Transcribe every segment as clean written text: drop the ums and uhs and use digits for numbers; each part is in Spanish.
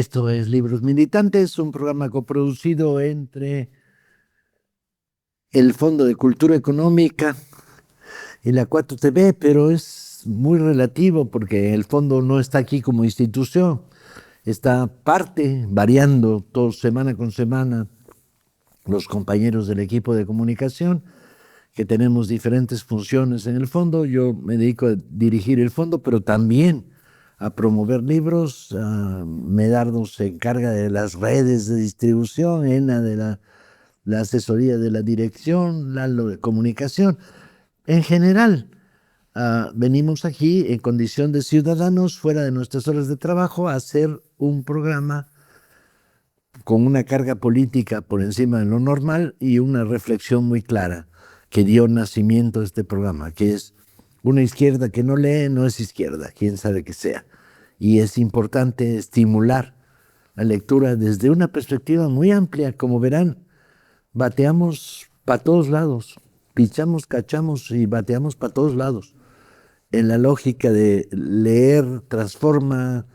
Esto es Libros Militantes, un programa coproducido entre el Fondo de Cultura Económica y la 4TV, pero es muy relativo porque el fondo no está aquí como institución, está parte, variando todo semana con semana, los compañeros del equipo de comunicación, que tenemos diferentes funciones en el fondo. Yo me dedico a dirigir el fondo, pero también a promover libros. Medardo se encarga de las redes de distribución, Ena de la asesoría de la dirección, Lalo de comunicación. En general, venimos aquí en condición de ciudadanos, fuera de nuestras horas de trabajo, a hacer un programa con una carga política por encima de lo normal y una reflexión muy clara que dio nacimiento a este programa, que es una izquierda que no lee, no es izquierda, quién sabe que sea. Y es importante estimular la lectura desde una perspectiva muy amplia. Como verán, bateamos para todos lados, pichamos, cachamos y bateamos para todos lados. En la lógica de leer, transforma,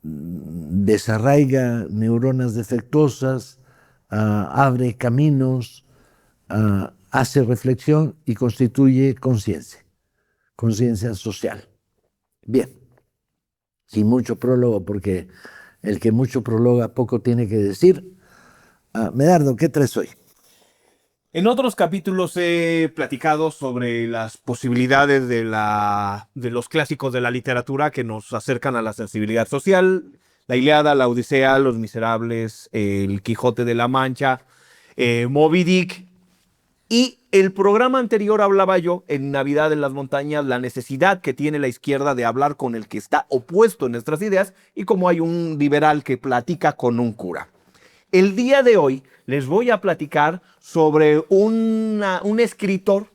desarraiga neuronas defectuosas, abre caminos, hace reflexión y constituye conciencia social. Bien, sin mucho prólogo, porque el que mucho prologa poco tiene que decir. Medardo, ¿qué traes hoy? En otros capítulos he platicado sobre las posibilidades de los clásicos de la literatura que nos acercan a la sensibilidad social. La Ilíada, la Odisea, Los Miserables, El Quijote de la Mancha, Moby Dick. Y el programa anterior hablaba yo, en Navidad en las Montañas, la necesidad que tiene la izquierda de hablar con el que está opuesto en nuestras ideas y cómo hay un liberal que platica con un cura. El día de hoy les voy a platicar sobre un escritor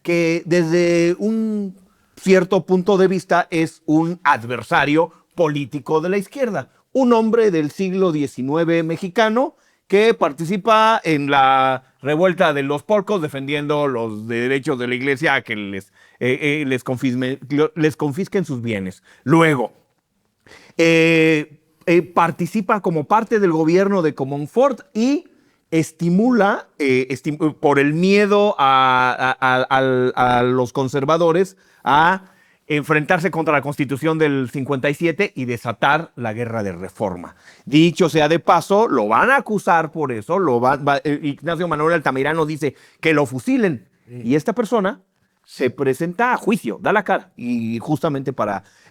que desde un cierto punto de vista es un adversario político de la izquierda. Un hombre del siglo XIX mexicano que participa en la revuelta de los porcos defendiendo los derechos de la iglesia a que les confisquen sus bienes. Luego, participa como parte del gobierno de Comonfort y estimula, por el miedo a los conservadores, a enfrentarse contra la Constitución del 57 y desatar la guerra de reforma. Dicho sea de paso, lo van a acusar por eso, Ignacio Manuel Altamirano dice que lo fusilen, y esta persona se presenta a juicio, da la cara, y justamente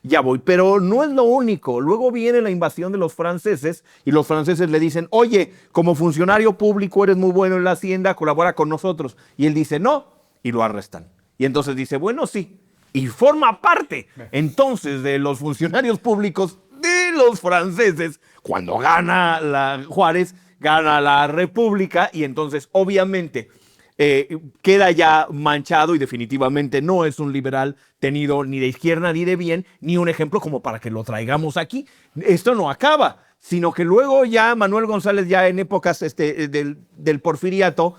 ya voy. Pero no es lo único. Luego viene la invasión de los franceses y los franceses le dicen, oye, como funcionario público eres muy bueno en la hacienda, colabora con nosotros. Y él dice, no, y lo arrestan. Y entonces dice, bueno, sí. Y forma parte entonces de los funcionarios públicos de los franceses. Cuando gana Juárez, gana la República, y entonces obviamente queda ya manchado y definitivamente no es un liberal tenido ni de izquierda ni de bien, ni un ejemplo como para que lo traigamos aquí. Esto no acaba, sino que luego ya Manuel González, ya en épocas del porfiriato,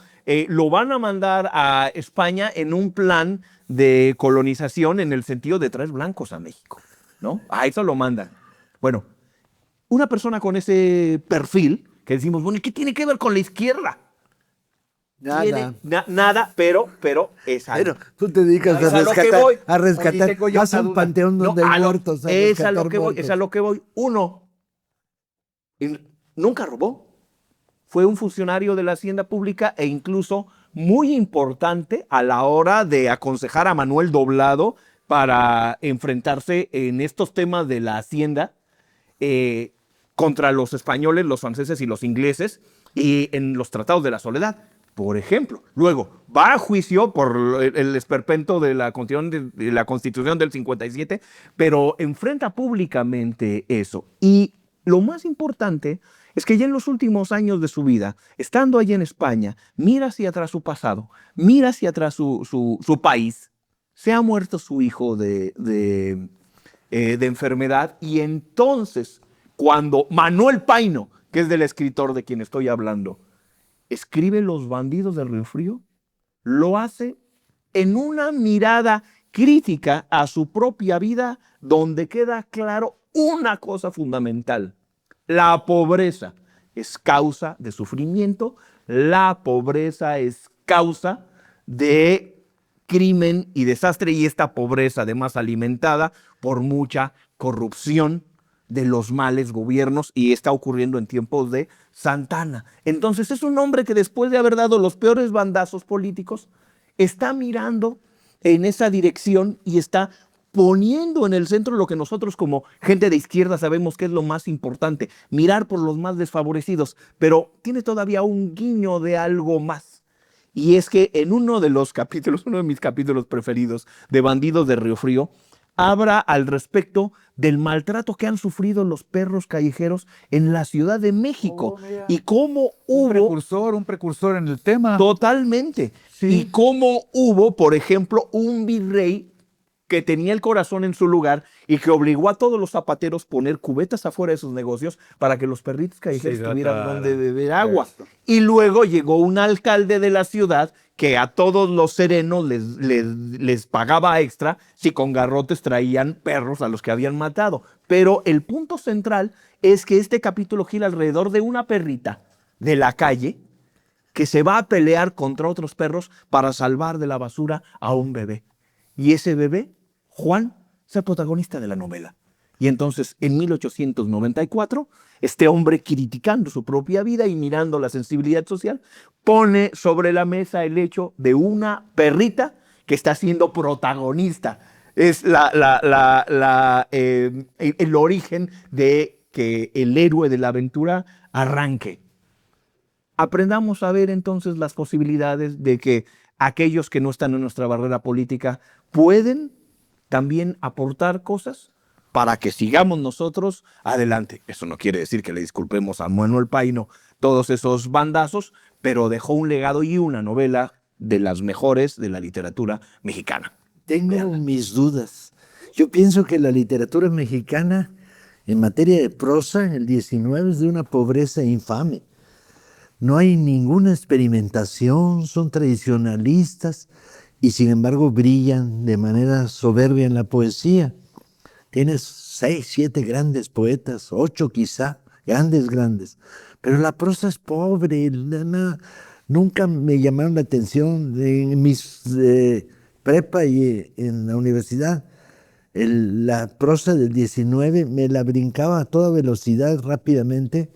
lo van a mandar a España en un plan de colonización en el sentido de traer blancos a México, ¿no? A eso lo mandan. Bueno, una persona con ese perfil, que decimos, bueno, ¿y qué tiene que ver con la izquierda? Nada, pero es algo. Pero tú te dedicas a rescatar. Haz un panteón donde hay muertos. Es a lo que voy. Uno nunca robó. Fue un funcionario de la hacienda pública e incluso muy importante a la hora de aconsejar a Manuel Doblado para enfrentarse en estos temas de la hacienda contra los españoles, los franceses y los ingleses, y en los tratados de la Soledad, por ejemplo. Luego va a juicio por el esperpento de la Constitución del 57, pero enfrenta públicamente eso. Y lo más importante es que ya en los últimos años de su vida, estando allí en España, mira hacia atrás su pasado, mira hacia atrás su país. Se ha muerto su hijo de enfermedad, y entonces, cuando Manuel Paino, que es del escritor de quien estoy hablando, escribe Los bandidos del Río Frío, lo hace en una mirada crítica a su propia vida, donde queda claro una cosa fundamental. La pobreza es causa de sufrimiento, la pobreza es causa de crimen y desastre, y esta pobreza además alimentada por mucha corrupción de los males gobiernos, y está ocurriendo en tiempos de Santana. Entonces es un hombre que después de haber dado los peores bandazos políticos, está mirando en esa dirección y está poniendo en el centro lo que nosotros como gente de izquierda sabemos que es lo más importante, mirar por los más desfavorecidos, pero tiene todavía un guiño de algo más. Y es que en uno de los capítulos, uno de mis capítulos preferidos de Bandidos de Río Frío, habla al respecto del maltrato que han sufrido los perros callejeros en la Ciudad de México y cómo hubo un precursor en el tema. totalmente, Sí. y cómo hubo, por ejemplo, un virrey que tenía el corazón en su lugar y que obligó a todos los zapateros a poner cubetas afuera de sus negocios para que los perritos callejeros tuvieran donde beber agua. Y luego llegó un alcalde de la ciudad que a todos los serenos les pagaba extra si con garrotes traían perros a los que habían matado. Pero el punto central es que este capítulo gira alrededor de una perrita de la calle que se va a pelear contra otros perros para salvar de la basura a un bebé. Y ese bebé, Juan, es el protagonista de la novela. Y entonces, en 1894, este hombre, criticando su propia vida y mirando la sensibilidad social, pone sobre la mesa el hecho de una perrita que está siendo protagonista. Es el origen de que el héroe de la aventura arranque. Aprendamos a ver entonces las posibilidades de que aquellos que no están en nuestra barrera política pueden también aportar cosas para que sigamos nosotros adelante. Eso no quiere decir que le disculpemos a Manuel Paino todos esos bandazos, pero dejó un legado y una novela de las mejores de la literatura mexicana. Tengo mis dudas. Yo pienso que la literatura mexicana, en materia de prosa, el 19 es de una pobreza infame. No hay ninguna experimentación, son tradicionalistas y sin embargo brillan de manera soberbia en la poesía. Tienes 6, 7 grandes poetas, 8 quizá, grandes. Pero la prosa es pobre, nunca me llamaron la atención en mis prepa y en la universidad. La prosa del 19 me la brincaba a toda velocidad rápidamente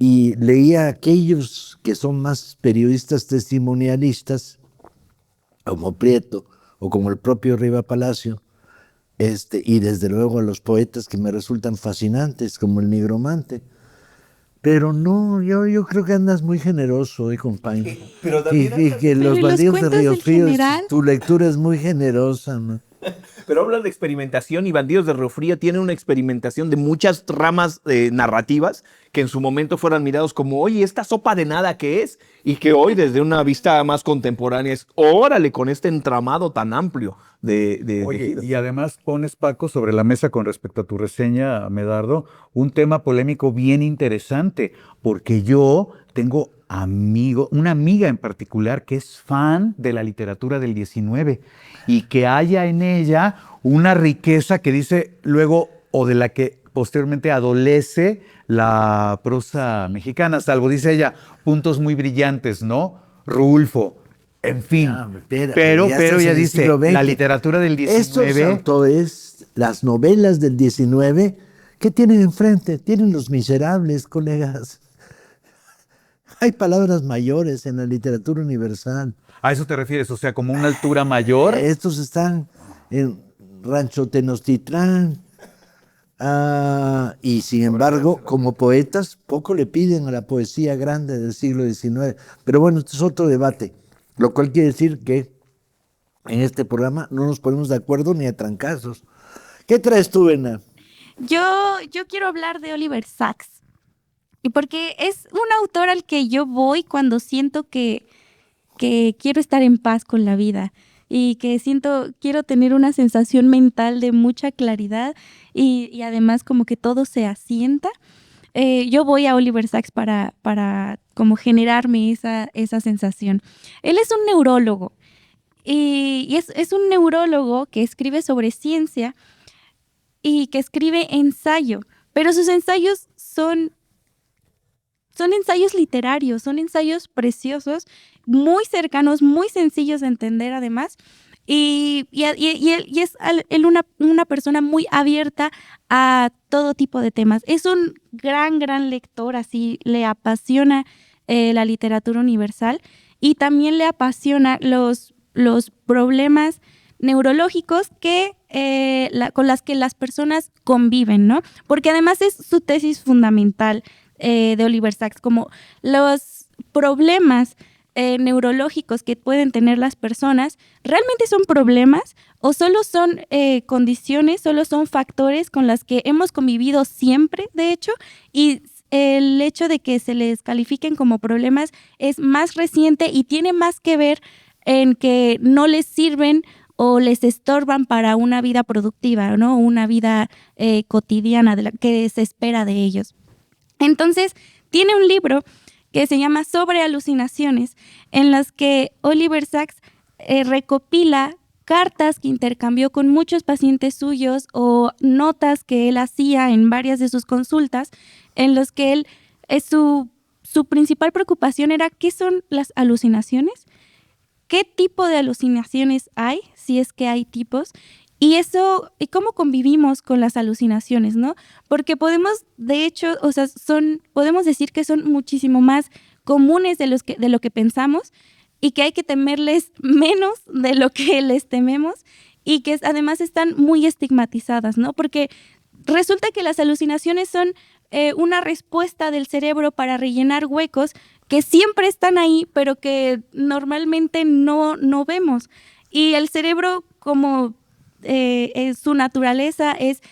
y leía a aquellos que son más periodistas testimonialistas, como Prieto o como el propio Riva Palacio, y desde luego a los poetas que me resultan fascinantes, como el Nigromante. Pero no, yo creo que andas muy generoso, compañero. Pero Y que los Bandidos de Río Frío, tu lectura es muy generosa, ¿no? Pero hablan de experimentación y Bandidos de Río Frío tienen una experimentación de muchas ramas narrativas que en su momento fueran mirados como, oye, esta sopa de nada que es, y que hoy desde una vista más contemporánea es, órale, con este entramado tan amplio de Oye, y además pones, Paco, sobre la mesa con respecto a tu reseña, Medardo, un tema polémico bien interesante, porque yo tengo una amiga en particular que es fan de la literatura del 19 y que haya en ella una riqueza que dice luego o de la que posteriormente adolece la prosa mexicana, salvo, dice ella, puntos muy brillantes, ¿no? Rulfo, en fin. Pero ella dice, la literatura del 19... Estos autores, las novelas del 19, ¿qué tienen enfrente? Tienen Los Miserables, colegas. Hay palabras mayores en la literatura universal. ¿A eso te refieres? O sea, como una altura mayor. Estos están en Rancho Tenochtitlán. Y sin embargo, como poetas, poco le piden a la poesía grande del siglo XIX. Pero bueno, este es otro debate. Lo cual quiere decir que en este programa no nos ponemos de acuerdo ni a trancazos. ¿Qué traes tú, Ena? Yo quiero hablar de Oliver Sacks. Y porque es un autor al que yo voy cuando siento que quiero estar en paz con la vida y que quiero tener una sensación mental de mucha claridad y además como que todo se asienta. Yo voy a Oliver Sacks para como generarme esa sensación. Él es un neurólogo y es un neurólogo que escribe sobre ciencia y que escribe ensayo, pero sus ensayos son ensayos literarios, son ensayos preciosos, muy cercanos, muy sencillos de entender además. Y él una persona muy abierta a todo tipo de temas. Es un gran lector, así le apasiona la literatura universal y también le apasiona los problemas neurológicos con las que las personas conviven, ¿no? Porque además es su tesis fundamental de Oliver Sacks, como los problemas neurológicos que pueden tener las personas, ¿realmente son problemas o solo son condiciones, solo son factores con las que hemos convivido siempre, de hecho, y el hecho de que se les califiquen como problemas es más reciente y tiene más que ver en que no les sirven o les estorban para una vida productiva, ¿no? Una vida cotidiana de la que se espera de ellos. Entonces, tiene un libro que se llama Sobre alucinaciones, en las que Oliver Sacks recopila cartas que intercambió con muchos pacientes suyos o notas que él hacía en varias de sus consultas, en los que él, su principal preocupación era ¿qué son las alucinaciones? ¿Qué tipo de alucinaciones hay? Si es que hay tipos. Y eso, y cómo convivimos con las alucinaciones, ¿no? Porque podemos, de hecho, o sea, podemos decir que son muchísimo más comunes de lo que pensamos y que hay que temerles menos de lo que les tememos y que además están muy estigmatizadas, ¿no? Porque resulta que las alucinaciones son una respuesta del cerebro para rellenar huecos que siempre están ahí, pero que normalmente no vemos. Y el cerebro, como su naturaleza es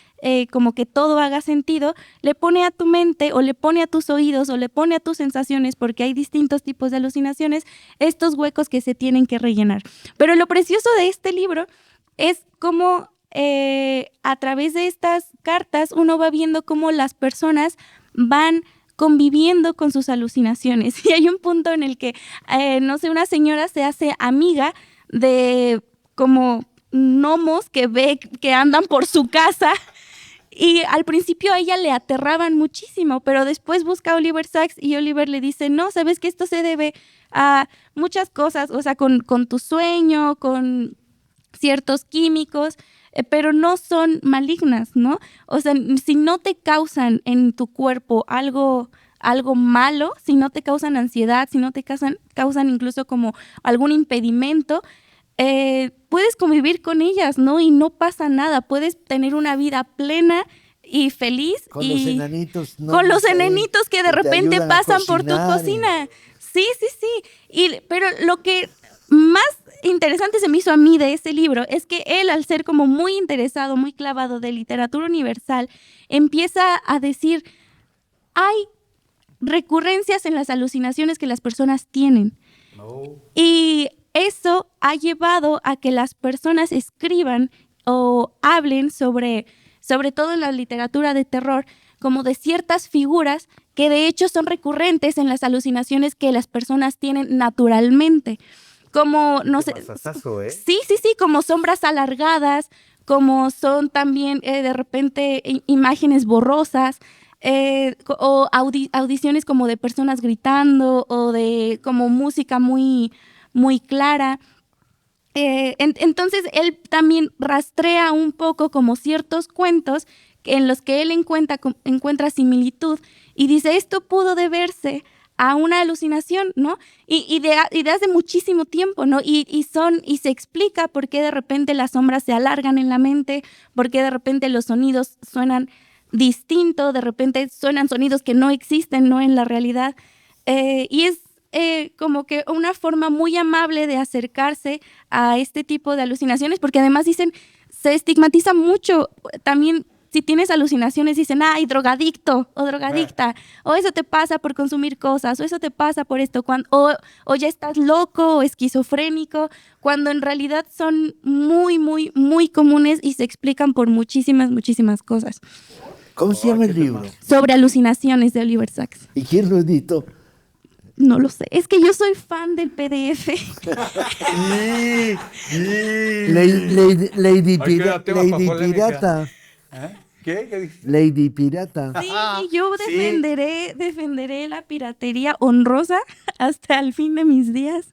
como que todo haga sentido, le pone a tu mente o le pone a tus oídos o le pone a tus sensaciones, porque hay distintos tipos de alucinaciones, estos huecos que se tienen que rellenar. Pero lo precioso de este libro es cómo a través de estas cartas uno va viendo cómo las personas van conviviendo con sus alucinaciones. Y hay un punto en el que, no sé, una señora se hace amiga de como gnomos que ve que andan por su casa y al principio a ella le aterraban muchísimo, pero después busca a Oliver Sacks y Oliver le dice, no, sabes que esto se debe a muchas cosas, o sea, con tu sueño, con ciertos químicos, pero no son malignas, ¿no? O sea, si no te causan en tu cuerpo algo malo, si no te causan ansiedad, si no te causan incluso como algún impedimento, puedes convivir con ellas, ¿no? Y no pasa nada, puedes tener una vida plena y feliz. Con los enanitos. ¿No? Con los enanitos que de repente pasan por tu cocina. Sí. Pero lo que más interesante se me hizo a mí de ese libro es que él, al ser como muy interesado, muy clavado de literatura universal, empieza a decir, hay recurrencias en las alucinaciones que las personas tienen. Y eso ha llevado a que las personas escriban o hablen sobre todo en la literatura de terror, como de ciertas figuras que de hecho son recurrentes en las alucinaciones que las personas tienen naturalmente. Como, no sé, sí, como sombras alargadas, como son también de repente imágenes borrosas, o audiciones como de personas gritando o de como música muy clara. Entonces él también rastrea un poco como ciertos cuentos en los que él encuentra similitud y dice, esto pudo deberse a una alucinación, ¿no? Y de hace muchísimo tiempo, ¿no? Y se explica por qué de repente las sombras se alargan en la mente, por qué de repente los sonidos suenan distinto, de repente suenan sonidos que no existen, ¿no? En la realidad. Y es como que una forma muy amable de acercarse a este tipo de alucinaciones, porque además dicen, se estigmatiza mucho también. Si tienes alucinaciones, dicen, ay, drogadicto o drogadicta, o eso te pasa por consumir cosas, o eso te pasa por esto, o ya estás loco o esquizofrénico, cuando en realidad son muy comunes y se explican por muchísimas cosas. ¿Cómo se llama el libro? Sobre alucinaciones de Oliver Sacks. ¿Y quién lo editó? No lo sé, es que yo soy fan del PDF. Lady Pirata. ¿Qué dijiste? Lady Pirata. Sí, yo defenderé la piratería honrosa hasta el fin de mis días.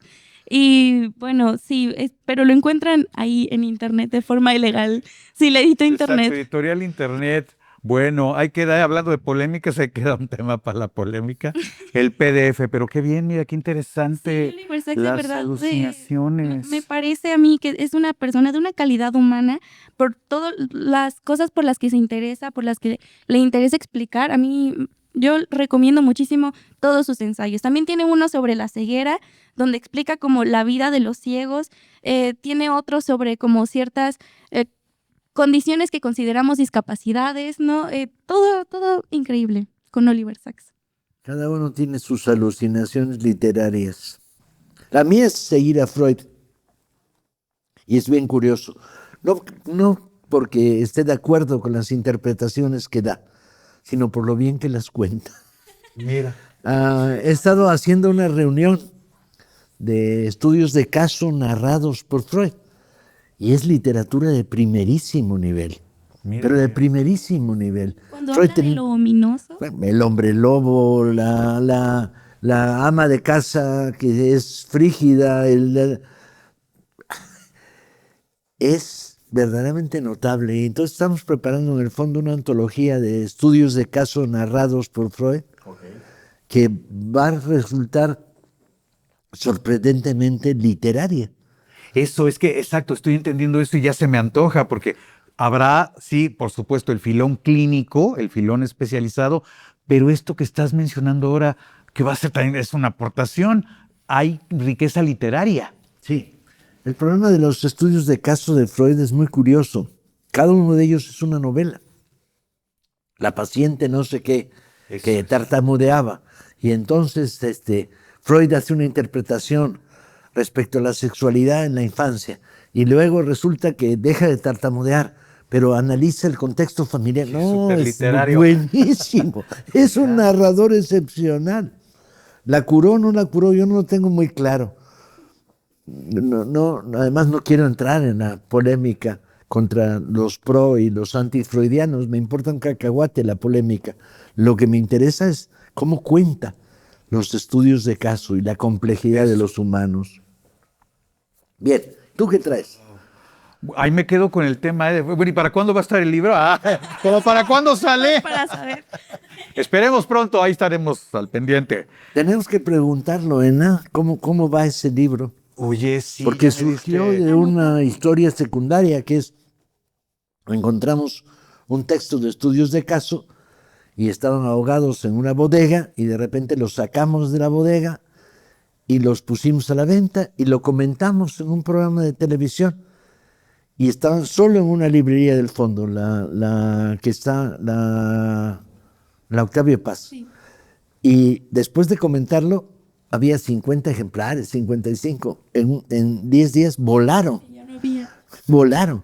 Y bueno, sí, pero lo encuentran ahí en internet de forma ilegal. Sí, le edito internet. Exacto, editorial internet. Bueno, hay que dar, hablando de polémicas, hay que dar un tema para la polémica. El PDF, pero qué bien, mira, qué interesante. Sí, Oliver Sacks, de Las verdad, alucinaciones. me parece a mí que es una persona de una calidad humana por todas las cosas por las que se interesa, por las que le interesa explicar. A mí, yo recomiendo muchísimo todos sus ensayos. También tiene uno sobre la ceguera, donde explica como la vida de los ciegos. Tiene otro sobre como ciertas condiciones que consideramos discapacidades, ¿no? Todo increíble con Oliver Sacks. Cada uno tiene sus alucinaciones literarias. La mía es seguir a Freud. Y es bien curioso. No porque esté de acuerdo con las interpretaciones que da, sino por lo bien que las cuenta. Mira. He estado haciendo una reunión de estudios de caso narrados por Freud. Y es literatura de primerísimo nivel. Mira. Pero de primerísimo nivel. Cuando Freud habla de lo ominoso. el hombre lobo, la ama de casa que es frígida, es verdaderamente notable. Y entonces estamos preparando en el fondo una antología de estudios de caso narrados por Freud, que va a resultar sorprendentemente literaria. Eso es que, exacto, estoy entendiendo eso y ya se me antoja, porque habrá, sí, por supuesto, el filón clínico, el filón especializado, pero esto que estás mencionando ahora, que va a ser también, es una aportación, hay riqueza literaria. Sí. El problema de los estudios de caso de Freud es muy curioso. Cada uno de ellos es una novela. La paciente no sé qué, que tartamudeaba. Y entonces Freud hace una interpretación respecto a la sexualidad en la infancia. Y luego resulta que deja de tartamudear, pero analiza el contexto familiar. No, es superliterario. buenísimo. Es un narrador excepcional. ¿La curó o no la curó? Yo no lo tengo muy claro. Además no quiero entrar en la polémica contra los pro y los antifreudianos. Me importa un cacahuate la polémica. Lo que me interesa es cómo cuenta los estudios de caso y la complejidad de los humanos. Bien, ¿tú qué traes? Ahí me quedo con el tema. Bueno, ¿y para cuándo va a estar el libro? ¿Cómo para cuándo sale? Para saber. Esperemos pronto, ahí estaremos al pendiente. Tenemos que preguntarlo, Ena, ¿cómo va ese libro? Oye, sí. Porque surgió de una historia secundaria que es, encontramos un texto de estudios de caso y estaban ahogados en una bodega y de repente los sacamos de la bodega y los pusimos a la venta y lo comentamos en un programa de televisión y estaban solo en una librería del fondo, la que está, la Octavio Paz. Sí. Y después de comentarlo, había 50 ejemplares, 55. En 10 días volaron. Ya no había. Volaron.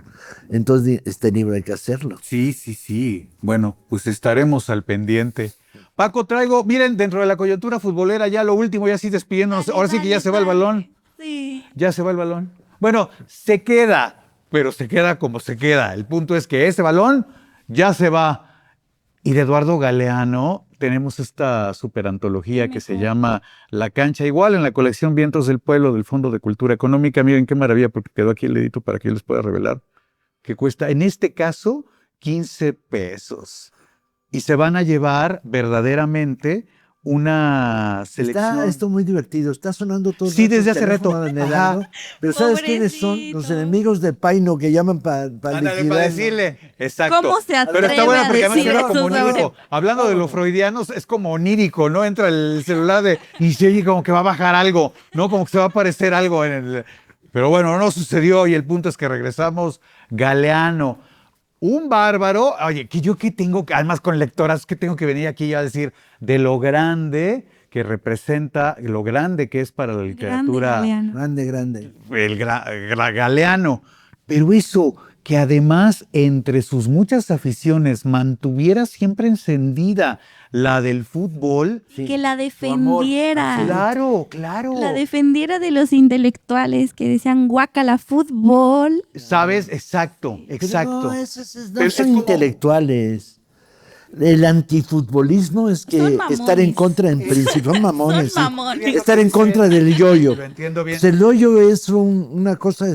Entonces, este libro hay que hacerlo. Sí. Bueno, pues estaremos al pendiente. Paco, traigo, miren, dentro de la coyuntura futbolera, ya lo último, ya sí despidiéndonos. Ahora sí que ya se va el balón. Sí. Ya se va el balón. Bueno, se queda, pero se queda como se queda. El punto es que ese balón ya se va. Y de Eduardo Galeano tenemos esta superantología que se llama La Cancha, igual en la colección Vientos del Pueblo del Fondo de Cultura Económica. Miren qué maravilla, porque quedó aquí el edito para que yo les pueda revelar, que cuesta, en este caso, 15 pesos. Y se van a llevar verdaderamente una selección. Está esto muy divertido. Está sonando todo el Sí, rato desde el hace rato. teléfono de Medardo. Pero ¿sabes quiénes son? Los Pobrecito. enemigos de Paino que llaman para Ándale, liquidar. para decirle. Exacto. ¿Cómo se Pero está atreve bueno a porque además decir era eso como onírico. sobre- Hablando de los freudianos, es como onírico, ¿no? Entra el celular y se oye como que va a bajar algo, ¿no? Como que se va a aparecer algo en el... Pero bueno, no sucedió y el punto es que regresamos. Galeano, un bárbaro. Oye, que yo que tengo, además con lectoras, que tengo que venir aquí a decir de lo grande que representa, lo grande que es para la literatura. Grande, Galeano. Grande, grande. El Galeano. Pero eso, que además entre sus muchas aficiones mantuviera siempre encendida la del fútbol. Sí. Que la amor, defendiera. Claro, claro. La defendiera de los intelectuales que decían guácala fútbol. ¿Sabes? Exacto, Pero exacto. no, no Pero son es como- intelectuales. El antifutbolismo es Son que mamones. estar en contra, en principio, son mamones. Son sí. mamones. Estar en contra del yoyo. Lo entiendo bien. Pues el yoyo es una cosa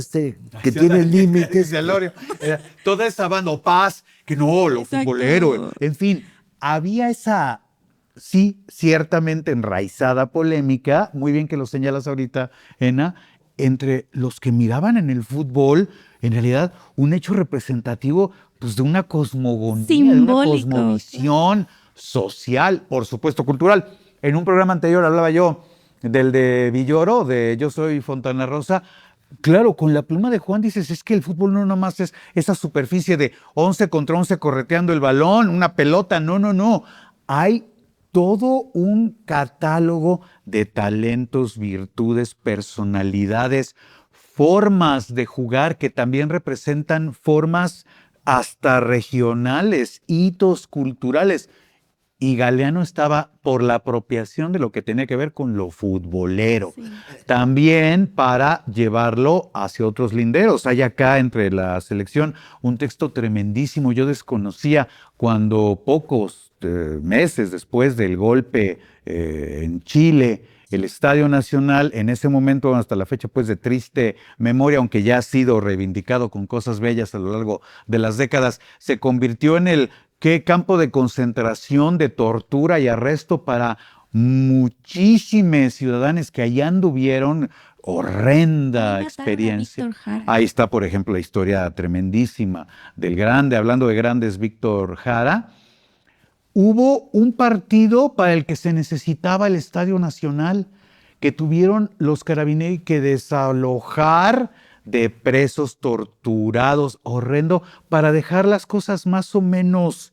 que tiene límites. Dice Lorio. Toda esa banda, o Paz, que no, lo Exacto. futbolero. En fin, había esa, sí, ciertamente enraizada polémica, muy bien que lo señalas ahorita, Ena, entre los que miraban en el fútbol, en realidad, un hecho representativo pues, de una cosmogonía, de una Simbólico. cosmovisión social, por supuesto, cultural. En un programa anterior hablaba yo del de Villoro, de Yo Soy Fontana Rosa. Claro, con la pluma de Juan dices, es que el fútbol no nomás es esa superficie de 11 contra 11 correteando el balón, una pelota, no. Hay todo un catálogo de talentos, virtudes, personalidades, formas de jugar que también representan formas hasta regionales, hitos culturales. Y Galeano estaba por la apropiación de lo que tenía que ver con lo futbolero. Sí. También para llevarlo hacia otros linderos. Hay acá entre la selección un texto tremendísimo. Yo desconocía cuando pocos meses después del golpe en Chile, el Estadio Nacional, en ese momento, hasta la fecha, pues de triste memoria, aunque ya ha sido reivindicado con cosas bellas a lo largo de las décadas, se convirtió en el campo de concentración, de tortura y arresto para muchísimos ciudadanos que allá anduvieron. Horrenda Ahí mataron a experiencia. Víctor Jara. Ahí está, por ejemplo, la historia tremendísima del grande, hablando de grandes, Víctor Jara. Hubo un partido para el que se necesitaba el Estadio Nacional, que tuvieron los carabineros que desalojar de presos torturados, horrendo, para dejar las cosas más o menos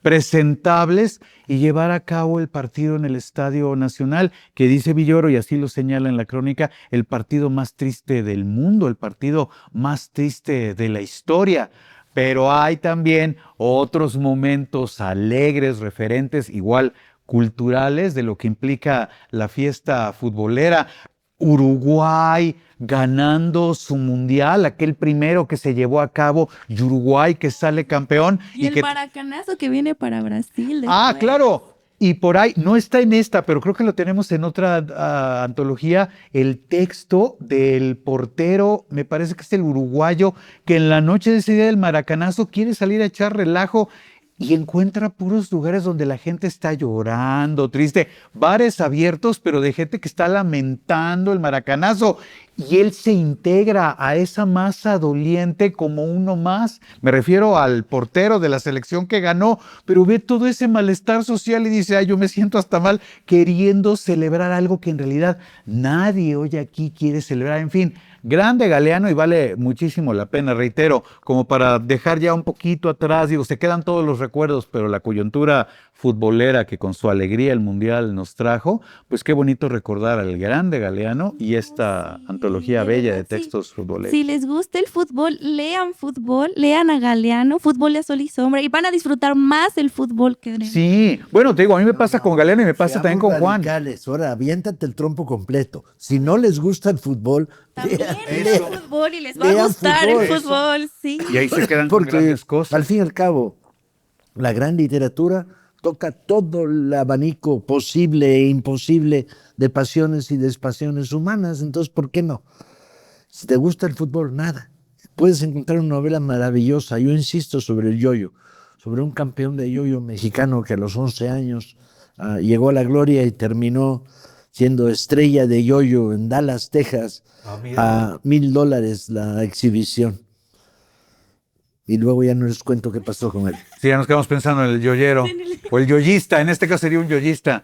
presentables y llevar a cabo el partido en el Estadio Nacional, que dice Villoro, y así lo señala en la crónica, el partido más triste del mundo, el partido más triste de la historia. Pero hay también otros momentos alegres, referentes, igual culturales, de lo que implica la fiesta futbolera. Uruguay ganando su mundial, aquel primero que se llevó a cabo, y Uruguay que sale campeón. Y el que... maracanazo que viene para Brasil. Ah, después. claro. Y por ahí, no está en esta, pero creo que lo tenemos en otra antología, el texto del portero, me parece que es el uruguayo, que en la noche de ese día del maracanazo quiere salir a echar relajo y encuentra puros lugares donde la gente está llorando, triste, bares abiertos, pero de gente que está lamentando el maracanazo. Y él se integra a esa masa doliente como uno más. Me refiero al portero de la selección que ganó, pero ve todo ese malestar social y dice, ay, yo me siento hasta mal queriendo celebrar algo que en realidad nadie hoy aquí quiere celebrar. En fin, grande Galeano y vale muchísimo la pena, reitero, como para dejar ya un poquito atrás, digo, se quedan todos los recuerdos, pero la coyuntura futbolera que con su alegría el Mundial nos trajo, pues qué bonito recordar al grande Galeano y esta antología bella de textos futboleros. Si les gusta el fútbol, lean a Galeano, Fútbol a Sol y Sombra, y van a disfrutar más el fútbol que tenemos. Sí, bueno, te digo, a mí me pasa con Galeano y me pasa también con Juan. Radicales. Ahora, aviéntate el trompo completo. Si no les gusta el fútbol, También lean- lean fútbol y les va a lean gustar fútbol. el fútbol, sí. Y ahí se quedan con porque grandes cosas. al fin y al cabo, la gran literatura toca todo el abanico posible e imposible de pasiones y despasiones humanas. Entonces, ¿por qué no? Si te gusta el fútbol, nada. Puedes encontrar una novela maravillosa. Yo insisto sobre el yoyo, sobre un campeón de yoyo mexicano que a los 11 años llegó a la gloria y terminó siendo estrella de yoyo en Dallas, Texas, a $1,000 la exhibición. Y luego ya no les cuento qué pasó con él. Sí, ya nos quedamos pensando en el yoyero o el yoyista, en este caso sería un yoyista.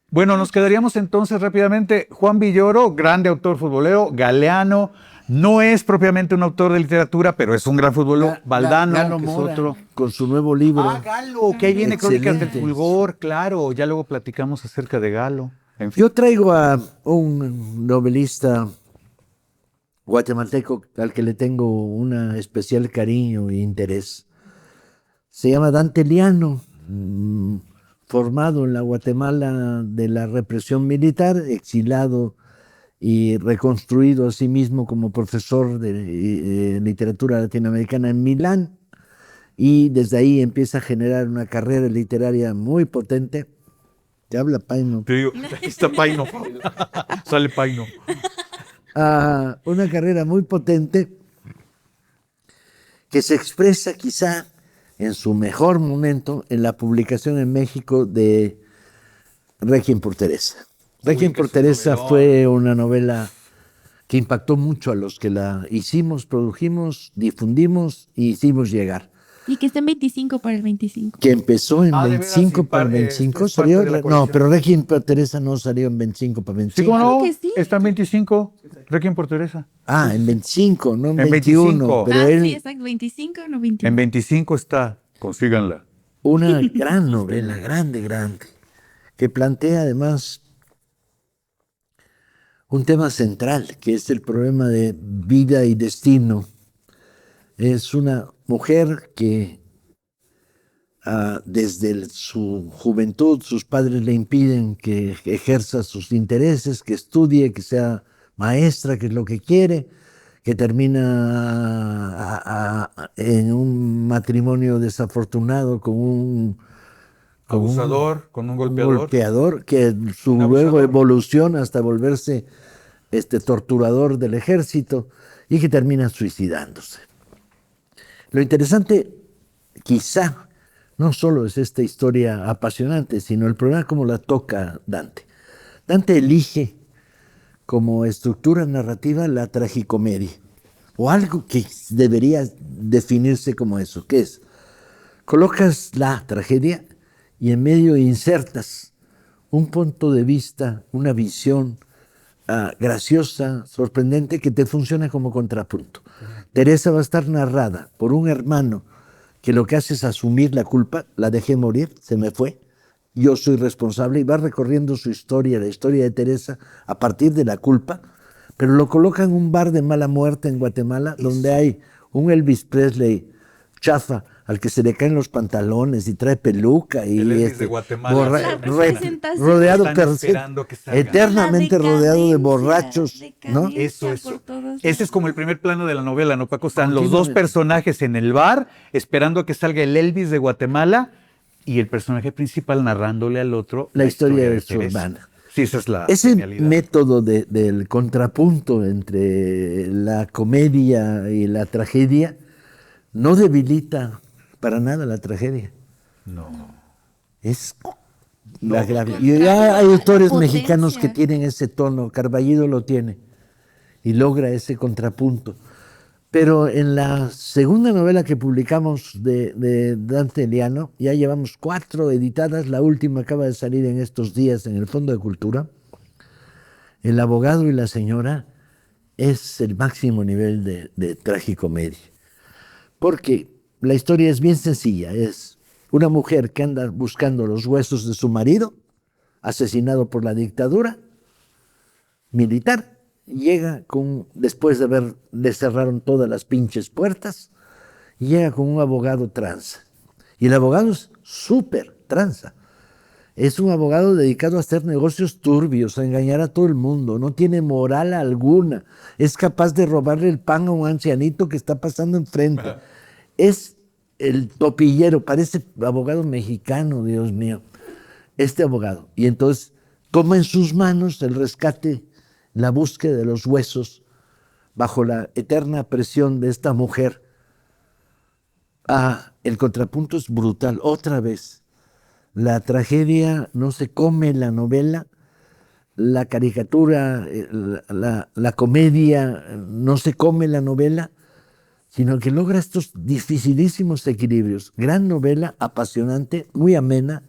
Bueno, nos quedaríamos entonces rápidamente. Juan Villoro, grande autor futbolero, Galeano, no es propiamente un autor de literatura, pero es un gran futbolero. Valdano, Galo que es Mora, otro. con su nuevo libro. Ah, Galo, que ahí viene Crónicas del Excelente. Fulgor, claro, ya luego platicamos acerca de Galo. En fin. Yo traigo a un novelista guatemalteco al que le tengo un especial cariño e interés. Se llama Dante Liano, formado en la Guatemala de la represión militar, exilado y reconstruido a sí mismo como profesor de literatura latinoamericana en Milán, y desde ahí empieza a generar una carrera literaria muy potente. Te habla Paino. Te digo, aquí está Paino. Sale Paino. Una carrera muy potente que se expresa quizá en su mejor momento en la publicación en México de Requiem por Teresa. Requiem por Teresa fue una novela que impactó mucho a los que la hicimos, produjimos, difundimos y hicimos llegar. Y que está en 25 para el 25. Que empezó en Ah, ¿de 25 veras? para el Sí, 25, es parte salió, de la no, colección. pero Requiem por Teresa no salió en 25 para Sí, 25. ¿cómo no? Claro que sí. Está en 25. Requiem por Teresa. En 25, no en En 21, 25. pero él, Sí, exacto, 25, no 21. En 25 está. Consíganla. una gran novela, grande, que plantea además un tema central, que es el problema de vida y destino. Es una mujer que desde su juventud sus padres le impiden que ejerza sus intereses, que estudie, que sea maestra, que es lo que quiere, que termina en un matrimonio desafortunado con un Abusador, con un golpeador. golpeador, que Un luego abusador. evoluciona hasta volverse torturador del ejército y que termina suicidándose. Lo interesante, quizá, no solo es esta historia apasionante, sino el problema como la toca Dante. Dante elige como estructura narrativa la tragicomedia, o algo que debería definirse como eso, que es, colocas la tragedia y en medio insertas un punto de vista, una visión graciosa, sorprendente, que te funciona como contrapunto. Teresa va a estar narrada por un hermano que lo que hace es asumir la culpa, la dejé morir, se me fue, yo soy responsable, y va recorriendo su historia, la historia de Teresa, a partir de la culpa, pero lo coloca en un bar de mala muerte en Guatemala, donde hay un Elvis Presley chafa, al que se le caen los pantalones y trae peluca y El Elvis de Guatemala. La representación. rodeado Están esperando que salga. eternamente La rodeado de decadencia, borrachos, ¿no? Eso, eso. por todos Ese es lados. como el primer plano de la novela, ¿no, Paco? Están los dos Continuamente. personajes en el bar esperando a que salga el Elvis de Guatemala y el personaje principal narrándole al otro La historia de su Teresa. hermana. Sí, esa es la Ese genialidad. método del contrapunto entre la comedia y la tragedia no debilita para nada la tragedia. No. Es la gravedad. Y ya hay La autores potencia. mexicanos que tienen ese tono. Carballido lo tiene y logra ese contrapunto. Pero en la segunda novela que publicamos de Dante Liano, ya llevamos 4 editadas, la última acaba de salir en estos días en el Fondo de Cultura. El abogado y la señora es el máximo nivel de tragicomedia. Porque la historia es bien sencilla, es una mujer que anda buscando los huesos de su marido, asesinado por la dictadura militar, llega después de le cerraron todas las pinches puertas, y llega con un abogado tranza. Y el abogado es súper tranza. Es un abogado dedicado a hacer negocios turbios, a engañar a todo el mundo, no tiene moral alguna, es capaz de robarle el pan a un ancianito que está pasando enfrente. Es el topillero, parece abogado mexicano, Dios mío, este abogado. Y entonces toma en sus manos el rescate, la búsqueda de los huesos, bajo la eterna presión de esta mujer. El contrapunto es brutal, otra vez. La tragedia no se come la novela, la caricatura, la comedia no se come la novela, sino que logra estos dificilísimos equilibrios. Gran novela, apasionante, muy amena,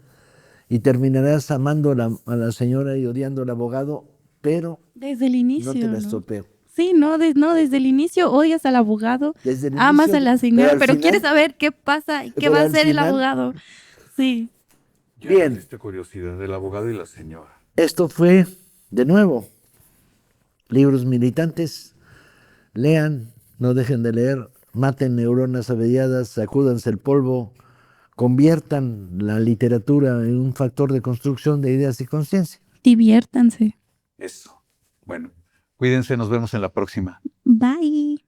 y terminarás amando a la señora y odiando al abogado, pero Desde el inicio. no te la ¿no? estropeo. Sí, no, desde el inicio odias al abogado, Desde el amas inicio, a la señora, al pero final- quieres saber qué pasa, qué pero va a al hacer el final- abogado. Sí. Bien. Esta curiosidad del abogado y la señora. Esto fue, de nuevo, Libros Militantes, Lean, no dejen de leer, maten neuronas avelladas, sacúdanse el polvo, conviertan la literatura en un factor de construcción de ideas y conciencia. Diviértanse. Eso. Bueno, cuídense, nos vemos en la próxima. Bye.